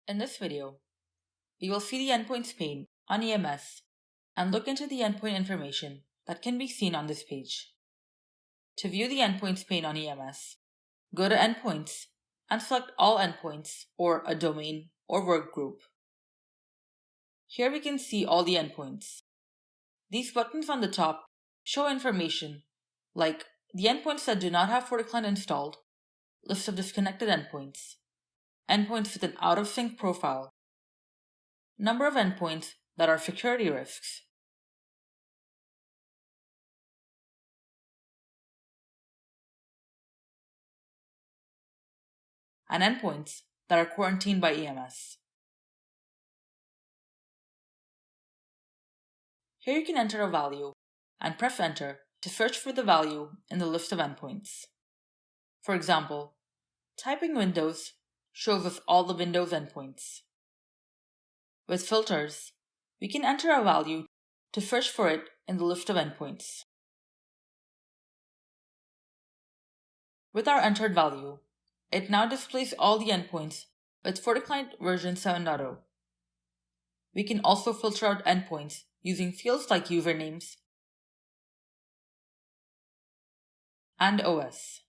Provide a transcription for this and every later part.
In this video, we will see the Endpoints pane on EMS and look into the endpoint information that can be seen on this page. To view the Endpoints pane on EMS, go to Endpoints and select All Endpoints or a domain or workgroup. Here we can see all the endpoints. These buttons on the top show information like the endpoints that do not have FortiClient installed, list of disconnected endpoints, endpoints with an out-of-sync profile, number of endpoints that are security risks, and endpoints that are quarantined by EMS. Here you can enter a value and press enter to search for the value in the list of endpoints. For example, typing Windows shows us all the Windows endpoints. With filters, we can enter a value to search for it in the list of endpoints. With our entered value, it now displays all the endpoints with FortiClient version 7.0. We can also filter out endpoints using fields like usernames and OS.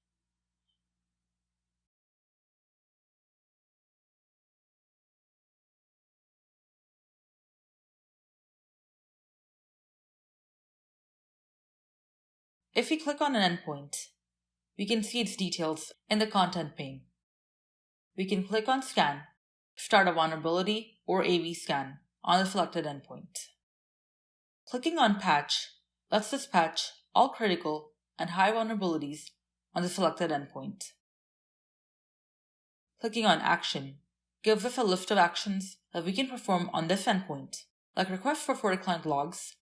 If we click on an endpoint, we can see its details in the content pane. We can click on Scan, start a vulnerability or AV scan on the selected endpoint. Clicking on Patch lets us patch all critical and high vulnerabilities on the selected endpoint. Clicking on Action gives us a list of actions that we can perform on this endpoint, like request for FortiClient logs,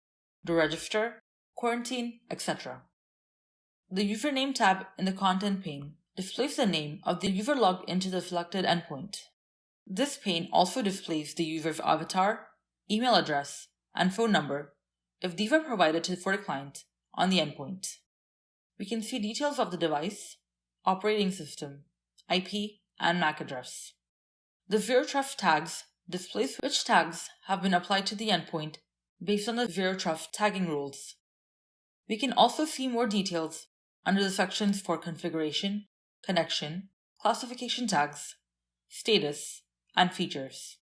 deregister, quarantine, etc. The Username tab in the content pane displays the name of the user logged into the selected endpoint. This pane also displays the user's avatar, email address, and phone number if these are provided to the FortiClient on the endpoint. We can see details of the device, operating system, IP, and MAC address. The Zero Trust tags displays which tags have been applied to the endpoint based on the Zero Trust tagging rules. We can also see more details under the sections for configuration, connection, classification tags, status, and features.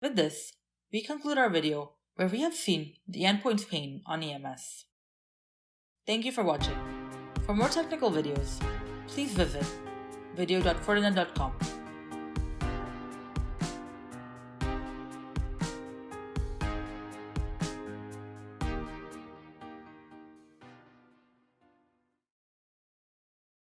With this, we conclude our video where we have seen the Endpoints pane on EMS. Thank you for watching. For more technical videos, please visit video.fortinet.com.